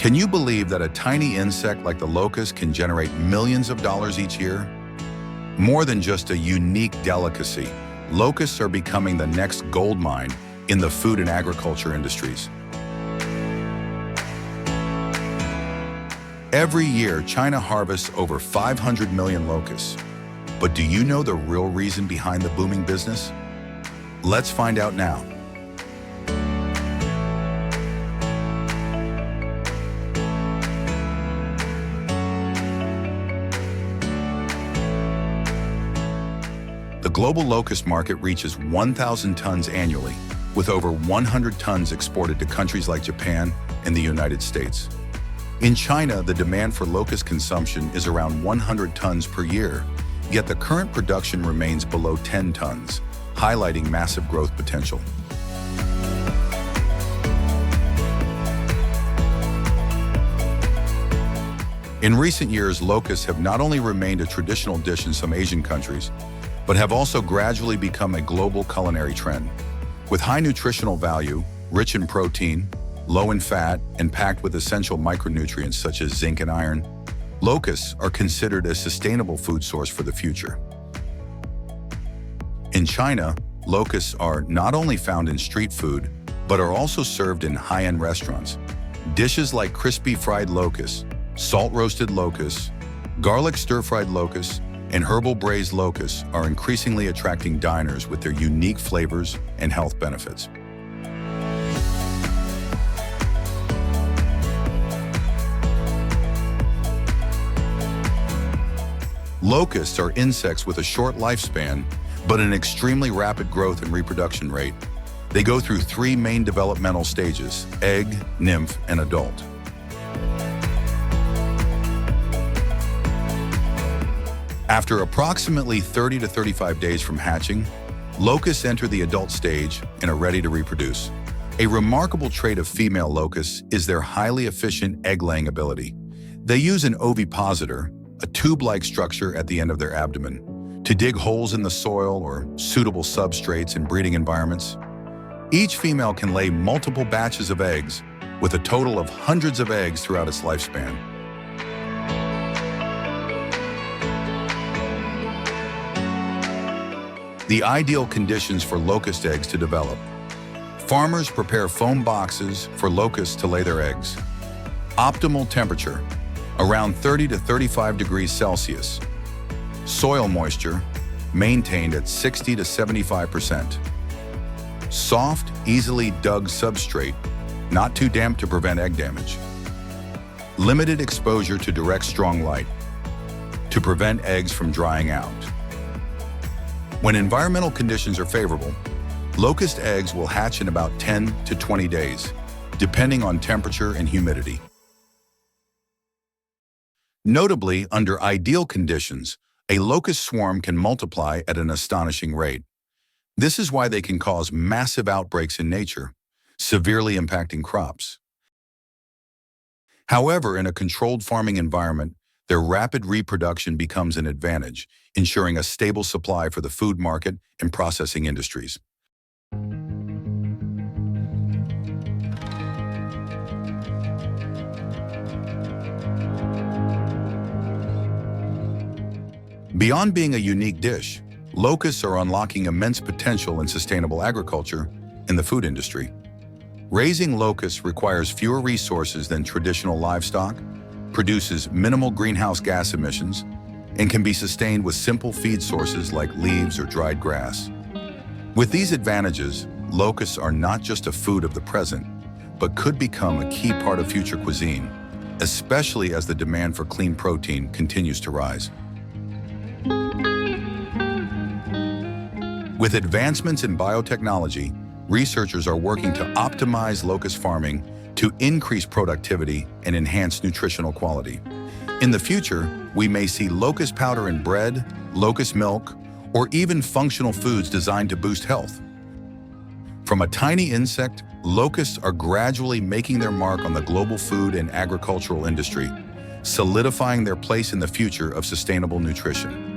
Can you believe that a tiny insect like the locust can generate millions of dollars each year? More than just a unique delicacy, locusts are becoming the next gold mine in the food and agriculture industries. Every year, China harvests over 500 million locusts. But do you know the real reason behind the booming business? Let's find out now. The global locust market reaches 1,000 tons annually, with over 100 tons exported to countries like Japan and the United States. In China, the demand for locust consumption is around 100 tons per year, yet the current production remains below 10 tons, highlighting massive growth potential. In recent years, locusts have not only remained a traditional dish in some Asian countries, but have also gradually become a global culinary trend. With high nutritional value, rich in protein, low in fat, and packed with essential micronutrients such as zinc and iron, locusts are considered a sustainable food source for the future. In China, locusts are not only found in street food, but are also served in high-end restaurants. Dishes like crispy fried locusts, salt-roasted locusts, garlic stir-fried locusts, and herbal braised locusts are increasingly attracting diners with their unique flavors and health benefits. Locusts are insects with a short lifespan, but an extremely rapid growth and reproduction rate. They go through three main developmental stages: egg, nymph, and adult. After approximately 30 to 35 days from hatching, locusts enter the adult stage and are ready to reproduce. A remarkable trait of female locusts is their highly efficient egg-laying ability. They use an ovipositor, a tube-like structure at the end of their abdomen, to dig holes in the soil or suitable substrates in breeding environments. Each female can lay multiple batches of eggs, with a total of hundreds of eggs throughout its lifespan. The ideal conditions for locust eggs to develop. Farmers prepare foam boxes for locusts to lay their eggs. Optimal temperature, around 30 to 35 degrees Celsius. Soil moisture, maintained at 60 to 75%. Soft, easily dug substrate, not too damp to prevent egg damage. Limited exposure to direct strong light, to prevent eggs from drying out. When environmental conditions are favorable, locust eggs will hatch in about 10 to 20 days, depending on temperature and humidity. Notably, under ideal conditions, a locust swarm can multiply at an astonishing rate. This is why they can cause massive outbreaks in nature, severely impacting crops. However, in a controlled farming environment, their rapid reproduction becomes an advantage, ensuring a stable supply for the food market and processing industries. Beyond being a unique dish, locusts are unlocking immense potential in sustainable agriculture and the food industry. Raising locusts requires fewer resources than traditional livestock, produces minimal greenhouse gas emissions, and can be sustained with simple feed sources like leaves or dried grass. With these advantages, locusts are not just a food of the present, but could become a key part of future cuisine, especially as the demand for clean protein continues to rise. With advancements in biotechnology, researchers are working to optimize locust farming to increase productivity and enhance nutritional quality. In the future, we may see locust powder in bread, locust milk, or even functional foods designed to boost health. From a tiny insect, locusts are gradually making their mark on the global food and agricultural industry, solidifying their place in the future of sustainable nutrition.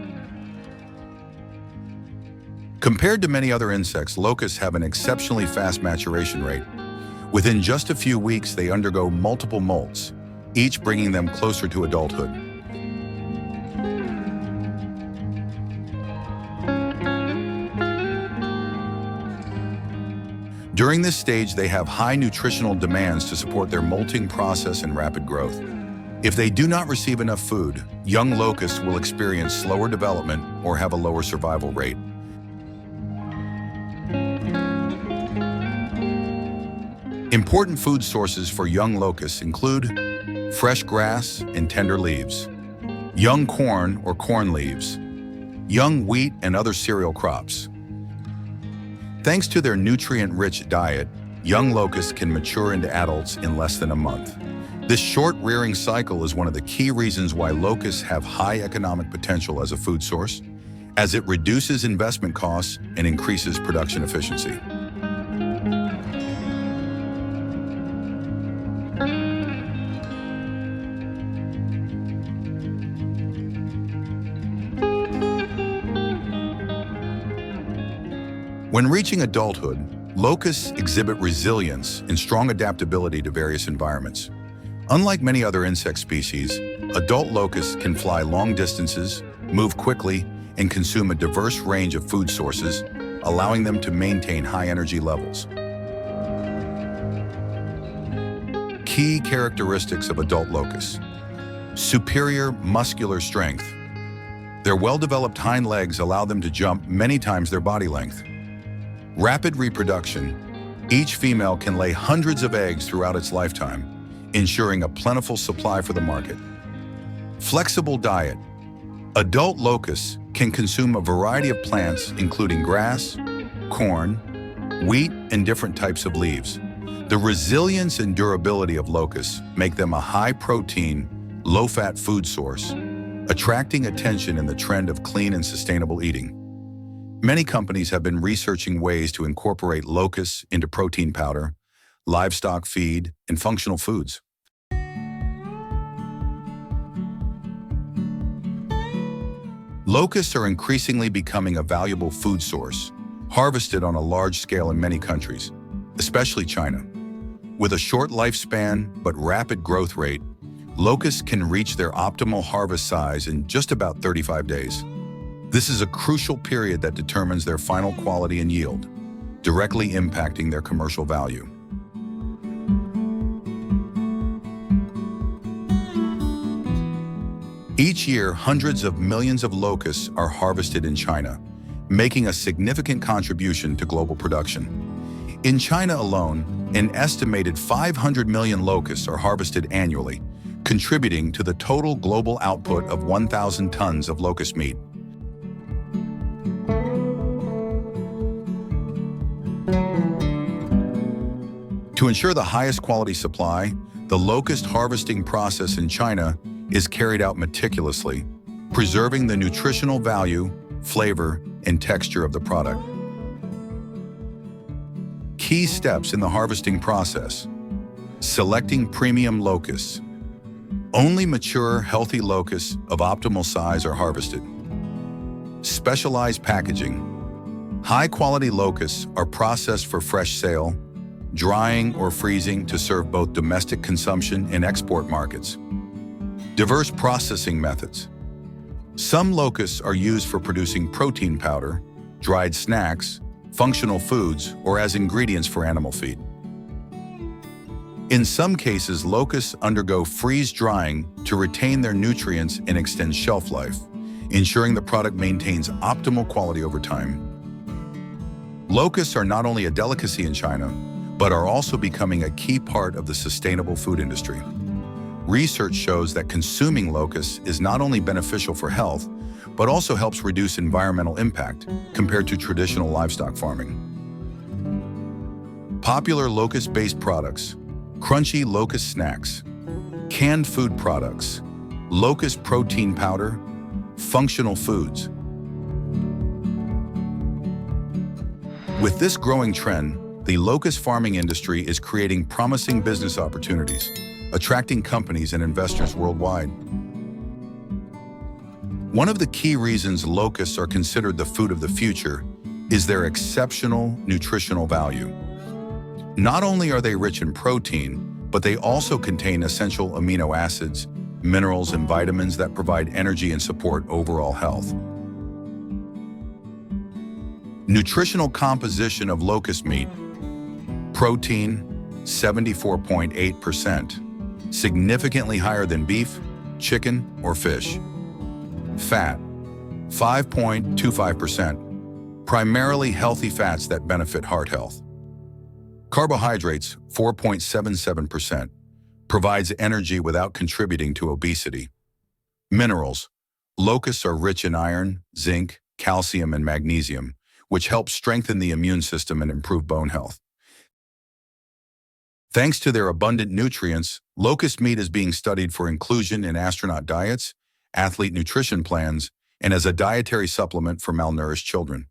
Compared to many other insects, locusts have an exceptionally fast maturation rate. Within just a few weeks, they undergo multiple molts, each bringing them closer to adulthood. During this stage, they have high nutritional demands to support their molting process and rapid growth. If they do not receive enough food, young locusts will experience slower development or have a lower survival rate. Important food sources for young locusts include fresh grass and tender leaves, young corn or corn leaves, young wheat and other cereal crops. Thanks to their nutrient-rich diet, young locusts can mature into adults in less than a month. This short rearing cycle is one of the key reasons why locusts have high economic potential as a food source, as it reduces investment costs and increases production efficiency. When reaching adulthood, locusts exhibit resilience and strong adaptability to various environments. Unlike many other insect species, adult locusts can fly long distances, move quickly, and consume a diverse range of food sources, allowing them to maintain high energy levels. Key characteristics of adult locusts: superior muscular strength. Their well-developed hind legs allow them to jump many times their body length. Rapid reproduction. Each female can lay hundreds of eggs throughout its lifetime, ensuring a plentiful supply for the market. Flexible diet. Adult locusts can consume a variety of plants, including grass, corn, wheat, and different types of leaves. The resilience and durability of locusts make them a high-protein, low-fat food source, attracting attention in the trend of clean and sustainable eating. Many companies have been researching ways to incorporate locusts into protein powder, livestock feed, and functional foods. Locusts are increasingly becoming a valuable food source, harvested on a large scale in many countries, especially China. With a short lifespan but rapid growth rate, locusts can reach their optimal harvest size in just about 35 days. This is a crucial period that determines their final quality and yield, directly impacting their commercial value. Each year, hundreds of millions of locusts are harvested in China, making a significant contribution to global production. In China alone, an estimated 500 million locusts are harvested annually, contributing to the total global output of 1,000 tons of locust meat. To ensure the highest quality supply, the locust harvesting process in China is carried out meticulously, preserving the nutritional value, flavor, and texture of the product. Key steps in the harvesting process: selecting premium locusts. Only mature, healthy locusts of optimal size are harvested. Specialized packaging. High-quality locusts are processed for fresh sale, drying or freezing to serve both domestic consumption and export markets. Diverse processing methods. Some locusts are used for producing protein powder, dried snacks, functional foods, or as ingredients for animal feed. In some cases, locusts undergo freeze drying to retain their nutrients and extend shelf life, ensuring the product maintains optimal quality over time. Locusts are not only a delicacy in China, but are also becoming a key part of the sustainable food industry. Research shows that consuming locusts is not only beneficial for health, but also helps reduce environmental impact compared to traditional livestock farming. Popular locust-based products: crunchy locust snacks, canned food products, locust protein powder, functional foods. With this growing trend, the locust farming industry is creating promising business opportunities, attracting companies and investors worldwide. One of the key reasons locusts are considered the food of the future is their exceptional nutritional value. Not only are they rich in protein, but they also contain essential amino acids, minerals, and vitamins that provide energy and support overall health. Nutritional composition of locust meat. Protein, 74.8%, significantly higher than beef, chicken, or fish. Fat, 5.25%, primarily healthy fats that benefit heart health. Carbohydrates, 4.77%, provides energy without contributing to obesity. Minerals, locusts are rich in iron, zinc, calcium, and magnesium, which help strengthen the immune system and improve bone health. Thanks to their abundant nutrients, locust meat is being studied for inclusion in astronaut diets, athlete nutrition plans, and as a dietary supplement for malnourished children.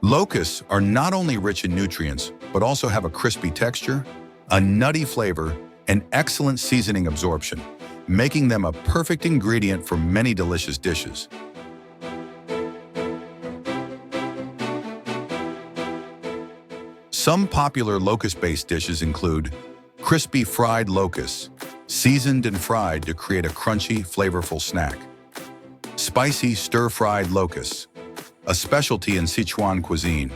Locusts are not only rich in nutrients, but also have a crispy texture, a nutty flavor, and excellent seasoning absorption, making them a perfect ingredient for many delicious dishes. Some popular locust-based dishes include crispy fried locusts, seasoned and fried to create a crunchy, flavorful snack. Spicy stir-fried locusts, a specialty in Sichuan cuisine,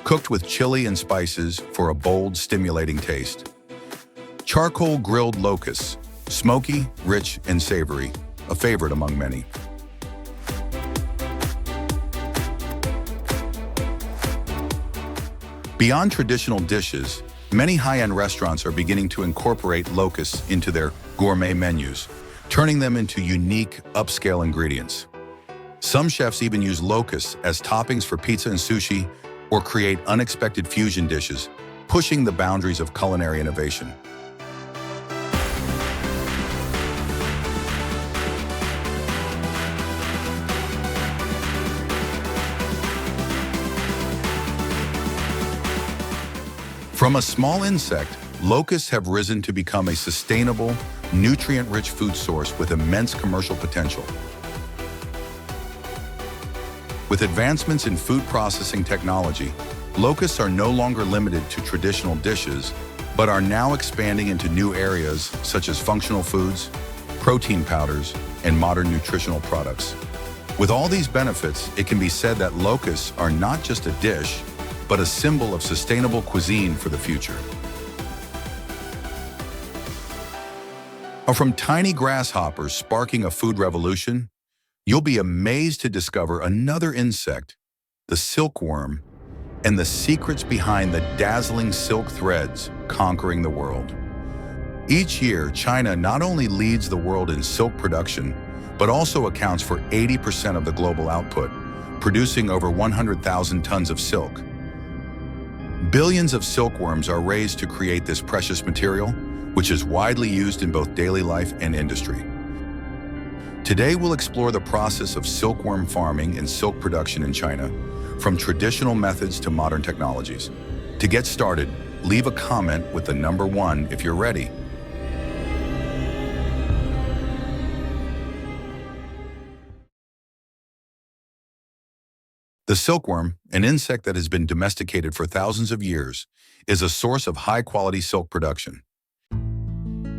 cooked with chili and spices for a bold, stimulating taste. Charcoal grilled locusts, smoky, rich, and savory, a favorite among many. Beyond traditional dishes, many high-end restaurants are beginning to incorporate locusts into their gourmet menus, turning them into unique, upscale ingredients. Some chefs even use locusts as toppings for pizza and sushi or create unexpected fusion dishes, pushing the boundaries of culinary innovation. From a small insect, locusts have risen to become a sustainable, nutrient-rich food source with immense commercial potential. With advancements in food processing technology, locusts are no longer limited to traditional dishes, but are now expanding into new areas such as functional foods, protein powders, and modern nutritional products. With all these benefits, it can be said that locusts are not just a dish, but a symbol of sustainable cuisine for the future. From tiny grasshoppers sparking a food revolution, you'll be amazed to discover another insect, the silkworm, and the secrets behind the dazzling silk threads conquering the world. Each year, China not only leads the world in silk production, but also accounts for 80% of the global output, producing over 100,000 tons of silk. Billions of silkworms are raised to create this precious material, which is widely used in both daily life and industry. Today, we'll explore the process of silkworm farming and silk production in China, from traditional methods to modern technologies. To get started, leave a comment with the number 1 if you're ready. The silkworm, an insect that has been domesticated for thousands of years, is a source of high-quality silk production.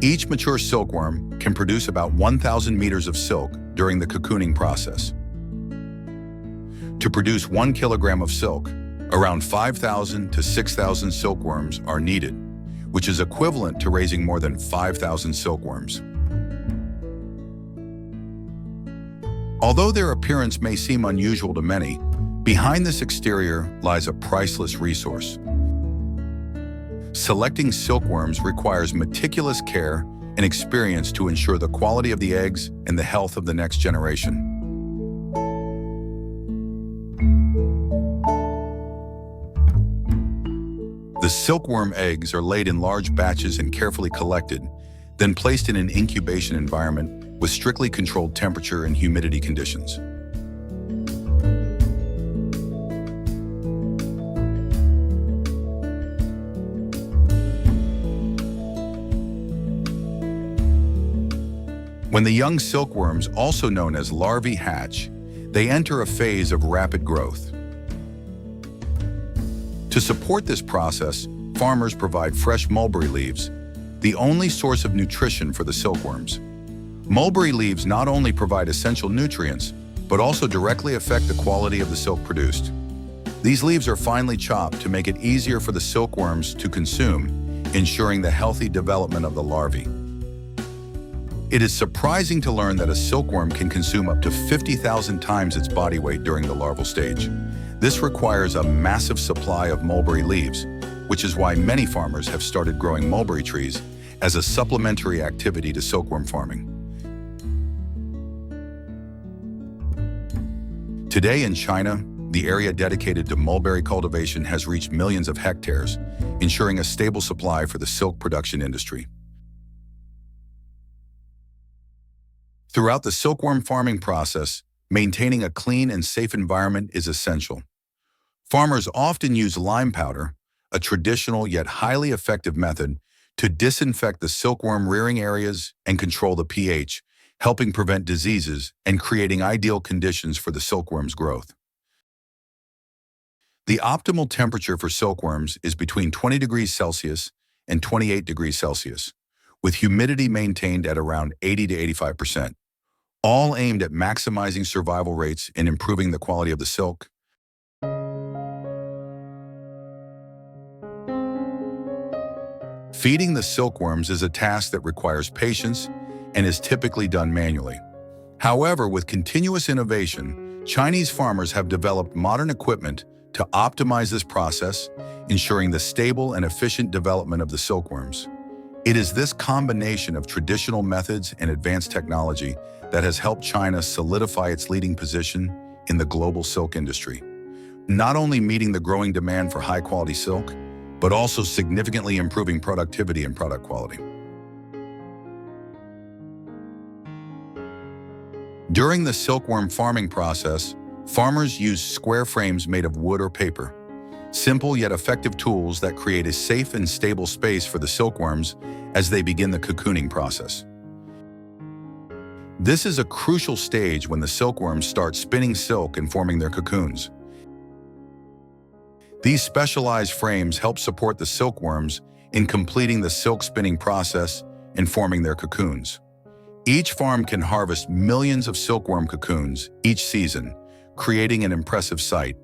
Each mature silkworm can produce about 1,000 meters of silk during the cocooning process. To produce 1 kilogram of silk, around 5,000 to 6,000 silkworms are needed, which is equivalent to raising more than 5,000 silkworms. Although their appearance may seem unusual to many, behind this exterior lies a priceless resource. Selecting silkworms requires meticulous care and experience to ensure the quality of the eggs and the health of the next generation. The silkworm eggs are laid in large batches and carefully collected, then placed in an incubation environment with strictly controlled temperature and humidity conditions. When the young silkworms, also known as larvae, hatch, they enter a phase of rapid growth. To support this process, farmers provide fresh mulberry leaves, the only source of nutrition for the silkworms. Mulberry leaves not only provide essential nutrients, but also directly affect the quality of the silk produced. These leaves are finely chopped to make it easier for the silkworms to consume, ensuring the healthy development of the larvae. It is surprising to learn that a silkworm can consume up to 50,000 times its body weight during the larval stage. This requires a massive supply of mulberry leaves, which is why many farmers have started growing mulberry trees as a supplementary activity to silkworm farming. Today in China, the area dedicated to mulberry cultivation has reached millions of hectares, ensuring a stable supply for the silk production industry. Throughout the silkworm farming process, maintaining a clean and safe environment is essential. Farmers often use lime powder, a traditional yet highly effective method, to disinfect the silkworm rearing areas and control the pH, helping prevent diseases and creating ideal conditions for the silkworm's growth. The optimal temperature for silkworms is between 20 degrees Celsius and 28 degrees Celsius, with humidity maintained at around 80 to 85%, all aimed at maximizing survival rates and improving the quality of the silk. Feeding the silkworms is a task that requires patience and is typically done manually. However, with continuous innovation, Chinese farmers have developed modern equipment to optimize this process, ensuring the stable and efficient development of the silkworms. It is this combination of traditional methods and advanced technology that has helped China solidify its leading position in the global silk industry, not only meeting the growing demand for high-quality silk, but also significantly improving productivity and product quality. During the silkworm farming process, farmers use square frames made of wood or paper, simple yet effective tools that create a safe and stable space for the silkworms as they begin the cocooning process. This is a crucial stage when the silkworms start spinning silk and forming their cocoons. These specialized frames help support the silkworms in completing the silk spinning process and forming their cocoons. Each farm can harvest millions of silkworm cocoons each season, creating an impressive sight.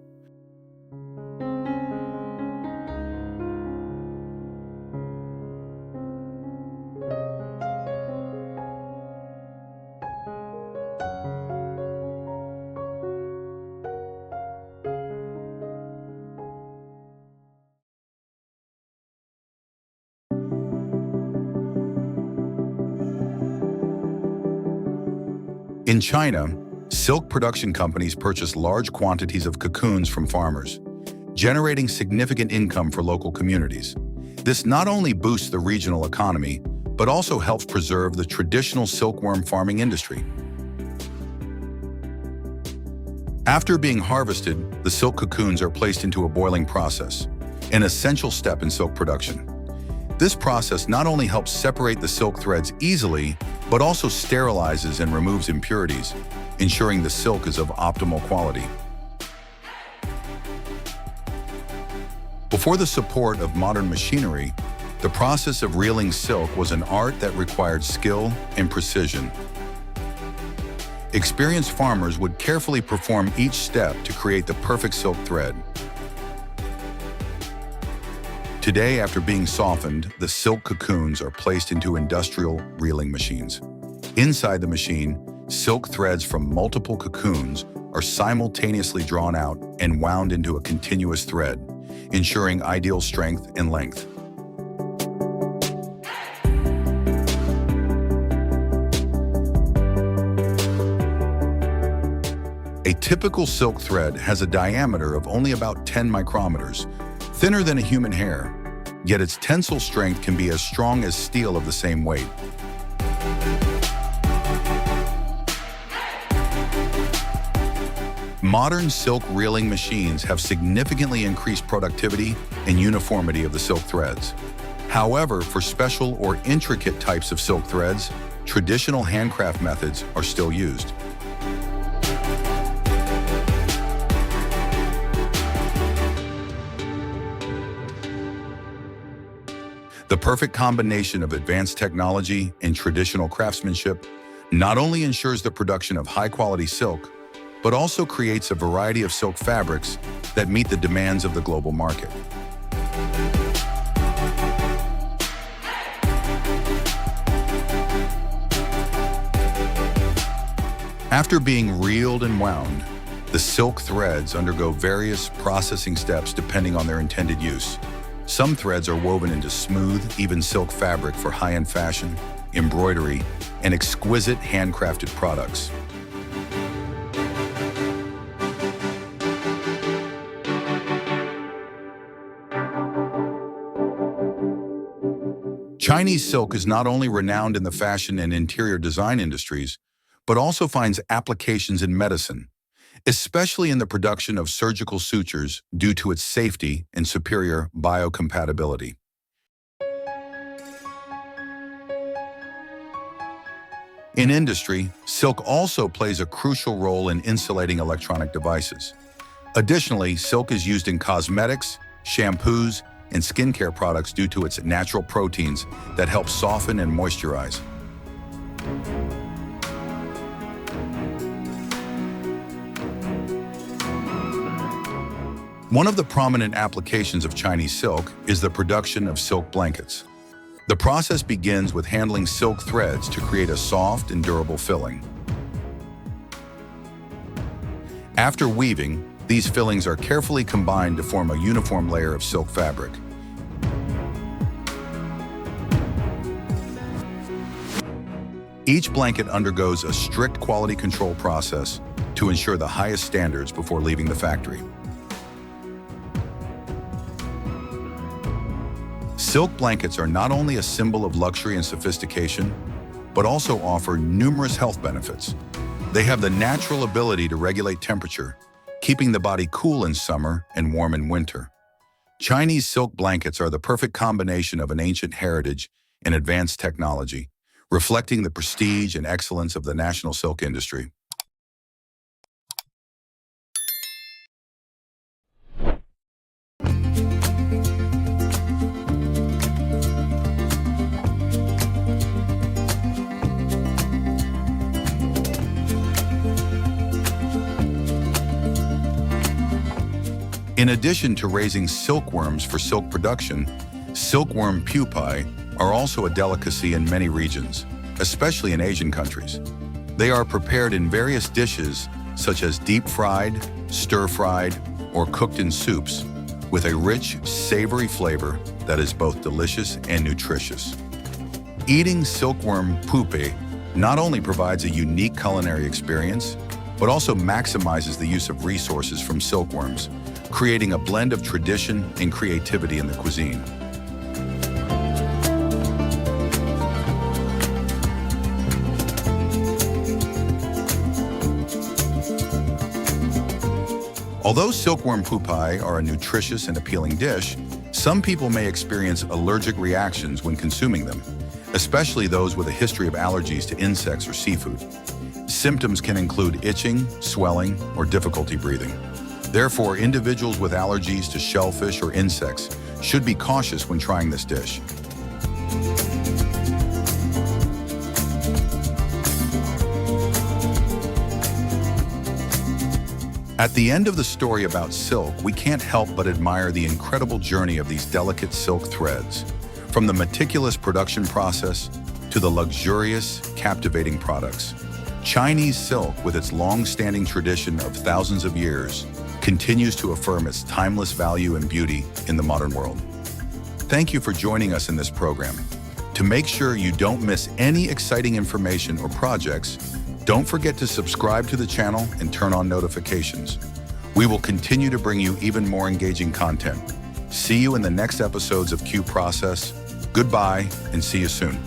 In China, silk production companies purchase large quantities of cocoons from farmers, generating significant income for local communities. This not only boosts the regional economy, but also helps preserve the traditional silkworm farming industry. After being harvested, the silk cocoons are placed into a boiling process, an essential step in silk production. This process not only helps separate the silk threads easily, but also sterilizes and removes impurities, ensuring the silk is of optimal quality. Before the support of modern machinery, the process of reeling silk was an art that required skill and precision. Experienced farmers would carefully perform each step to create the perfect silk thread. Today, after being softened, the silk cocoons are placed into industrial reeling machines. Inside the machine, silk threads from multiple cocoons are simultaneously drawn out and wound into a continuous thread, ensuring ideal strength and length. A typical silk thread has a diameter of only about 10 micrometers, thinner than a human hair, yet its tensile strength can be as strong as steel of the same weight. Modern silk reeling machines have significantly increased productivity and uniformity of the silk threads. However, for special or intricate types of silk threads, traditional handcraft methods are still used. The perfect combination of advanced technology and traditional craftsmanship not only ensures the production of high-quality silk, but also creates a variety of silk fabrics that meet the demands of the global market. After being reeled and wound, the silk threads undergo various processing steps depending on their intended use. Some threads are woven into smooth, even silk fabric for high-end fashion, embroidery, and exquisite handcrafted products. Chinese silk is not only renowned in the fashion and interior design industries, but also finds applications in medicine, especially in the production of surgical sutures due to its safety and superior biocompatibility. In industry, silk also plays a crucial role in insulating electronic devices. Additionally, silk is used in cosmetics, shampoos, and skincare products due to its natural proteins that help soften and moisturize. One of the prominent applications of Chinese silk is the production of silk blankets. The process begins with handling silk threads to create a soft and durable filling. After weaving, these fillings are carefully combined to form a uniform layer of silk fabric. Each blanket undergoes a strict quality control process to ensure the highest standards before leaving the factory. Silk blankets are not only a symbol of luxury and sophistication, but also offer numerous health benefits. They have the natural ability to regulate temperature, keeping the body cool in summer and warm in winter. Chinese silk blankets are the perfect combination of an ancient heritage and advanced technology, reflecting the prestige and excellence of the national silk industry. In addition to raising silkworms for silk production, silkworm pupae are also a delicacy in many regions, especially in Asian countries. They are prepared in various dishes such as deep-fried, stir-fried, or cooked in soups, with a rich, savory flavor that is both delicious and nutritious. Eating silkworm pupae not only provides a unique culinary experience, but also maximizes the use of resources from silkworms, creating a blend of tradition and creativity in the cuisine. Although silkworm pupae are a nutritious and appealing dish, some people may experience allergic reactions when consuming them, especially those with a history of allergies to insects or seafood. Symptoms can include itching, swelling, or difficulty breathing. Therefore, individuals with allergies to shellfish or insects should be cautious when trying this dish. At the end of the story about silk, we can't help but admire the incredible journey of these delicate silk threads, from the meticulous production process to the luxurious, captivating products. Chinese silk, with its long-standing tradition of thousands of years, continues to affirm its timeless value and beauty in the modern world. Thank you for joining us in this program. To make sure you don't miss any exciting information or projects, don't forget to subscribe to the channel and turn on notifications. We will continue to bring you even more engaging content. See you in the next episodes of Q Process. Goodbye and see you soon.